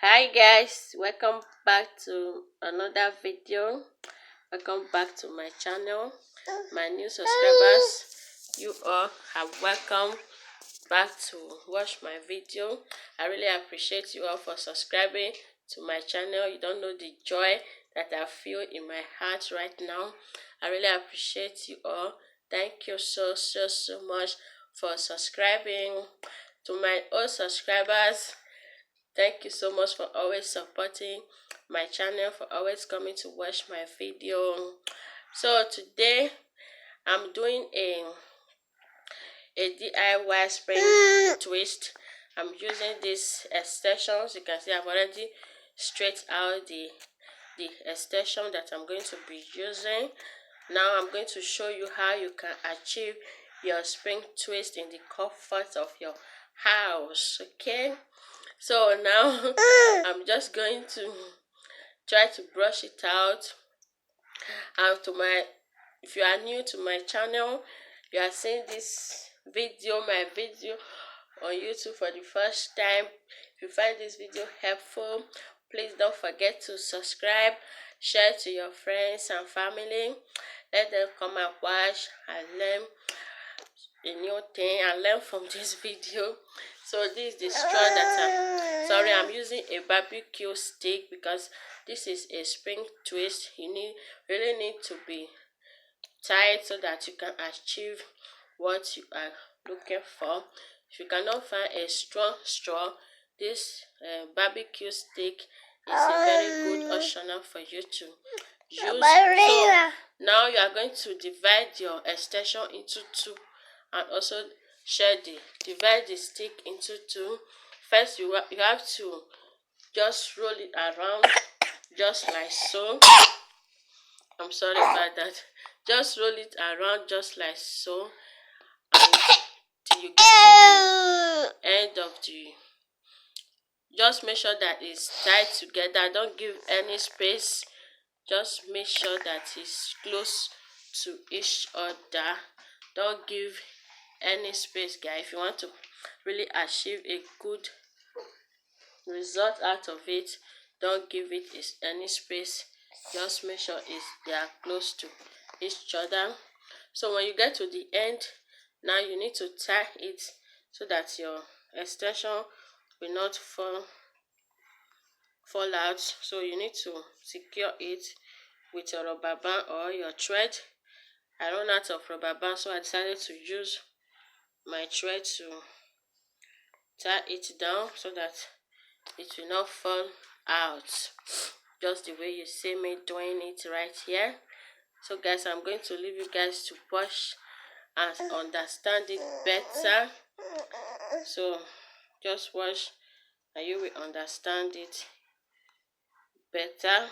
Hi guys, welcome back to another video. Welcome back to my channel. My new subscribers, you all are welcome back to watch my video. I really appreciate you all for subscribing to my channel. You don't know the joy that I feel in my heart right now. I really appreciate you all. Thank you so much for subscribing. To my old subscribers, thank you so much for always supporting my channel, for always coming to watch my video. So today I'm doing a DIY spring twist. I'm using these extensions. You can see I've already straightened out the extension that I'm going to be using. Now I'm going to show you how you can achieve your spring twist in the comfort of your house. Okay, so now I'm just going to try to brush it out. And if you are new to my channel, you are seeing my video on YouTube for the first time. If you find this video helpful, please don't forget to subscribe, share to your friends and family. Let them come and watch and learn a new thing and learn from this video. So this is the straw that I'm using a barbecue stick because this is a spring twist. You really need to be tight so that you can achieve what you are looking for. If you cannot find a strong straw, this barbecue stick is a very good option for you to use. So now you are going to divide your extension into two and also divide the stick into two. First, you have to just roll it around just like so. I'm sorry about that. Just roll it around just like so until you get to the end of just make sure that it's tied together. Don't give any space. Just make sure that it's close to each other. Don't give any space, guys. If you want to really achieve a good result out of it, don't give it any space. Just make sure they are close to each other. So when you get to the end, now you need to tie it so that your extension will not fall out. So you need to secure it with your rubber band or your thread. I ran out of rubber band, so I decided to use my thread to tie it down so that it will not fall out, just the way you see me doing it right here. So guys, I'm going to leave you guys to watch and understand it better. So just watch and you will understand it better.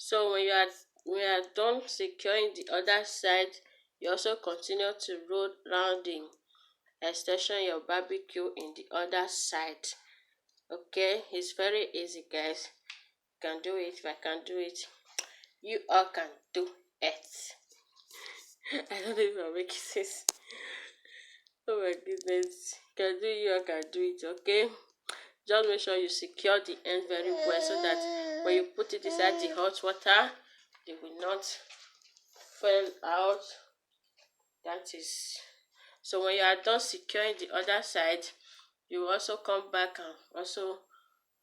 So when you are done securing the other side, you also continue to roll round the extension your barbecue in the other side. Okay, it's very easy, guys. You can do it. If I can do it, you all can do it. I don't know if I'm making sense. Oh my goodness, can do, you all can do it. Okay, just make sure you secure the end very well so that when you put it inside the hot water, they will not fall out. That is, so when you are done securing the other side, you also come back and also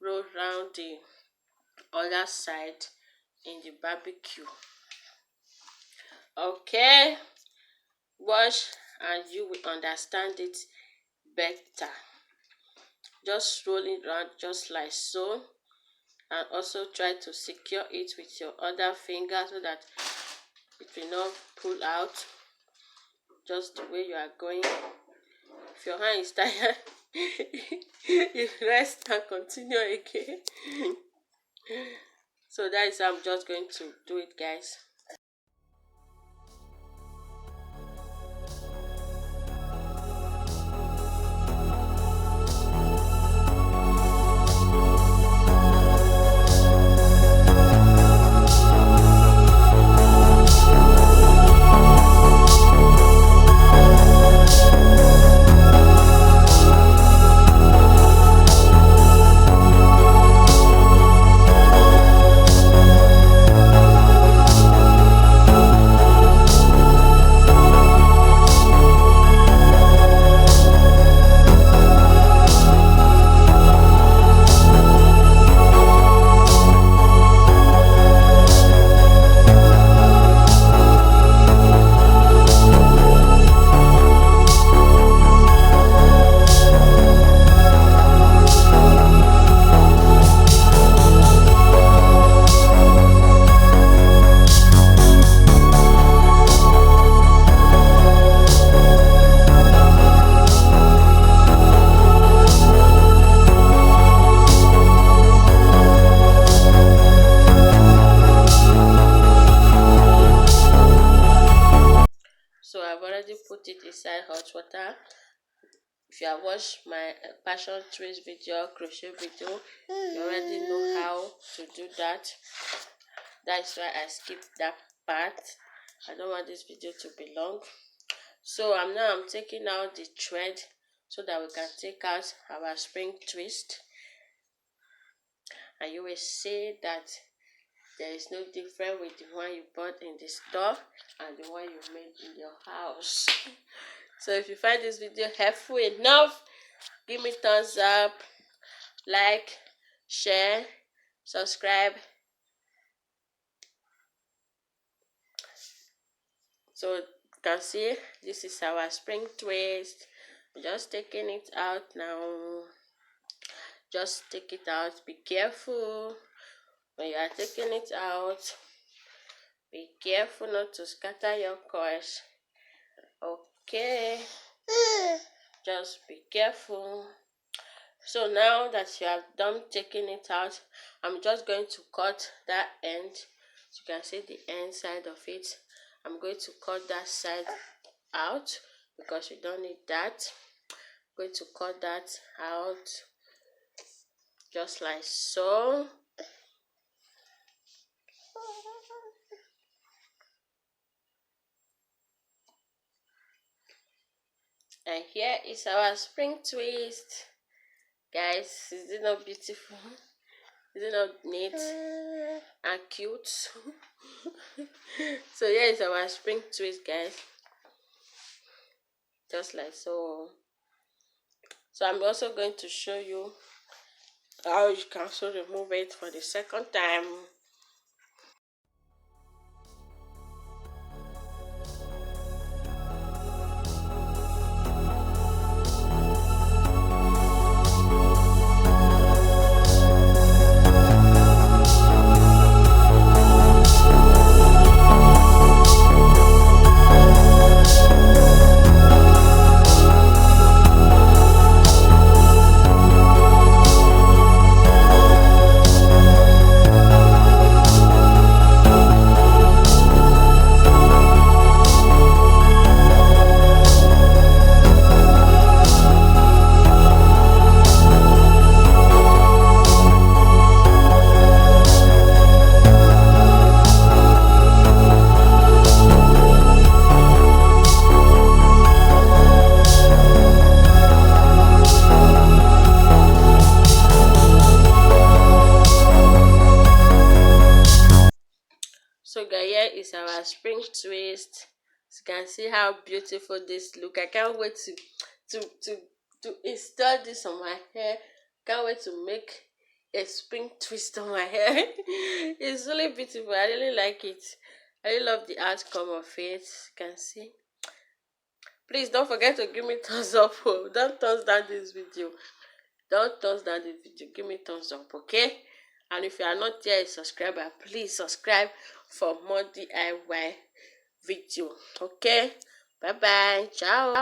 roll round the other side in the barbecue. Okay, watch and you will understand it better. Just roll it around just like so, and also try to secure it with your other finger so that it will not pull out, just the way you are going. If your hand is tired, you rest and continue again. So that is how I'm just going to do it, guys. So I've already put it inside hot water. If you have watched my passion twist video, crochet video, you already know how to do that. That's why I skipped that part. I don't want this video to be long. So I'm taking out the thread so that we can take out our spring twist, and you will see that there is no difference with the one you bought in the store and the one you made in your house. So if you find this video helpful enough, give me thumbs up, like, share, subscribe. So you can see this is our spring twist. I'm just taking it out now. Just take it out. Be careful when you are taking it out. Be careful not to scatter your coils. Okay, just be careful. So now that you have done taking it out, I'm just going to cut that end. So you can see the end side of it. I'm going to cut that side out because we don't need that. I'm going to cut that out just like so. And here is our spring twist. Guys, is it not beautiful? Is it not neat and cute? So here is our spring twist, guys. Just like so. So I'm also going to show you how you can also remove it for the second time. So guys, here is our spring twist. As you can see how beautiful this look. I can't wait to install this on my hair. Can't wait to make a spring twist on my hair. It's really beautiful. I really like it. I really love the outcome of it. You can see. Please don't forget to give me thumbs up. Oh. Don't thumbs down this video. Don't thumbs down the video. Give me thumbs up, okay? And if you are not yet a subscriber, please subscribe for more DIY video. Okay? Bye bye. Ciao.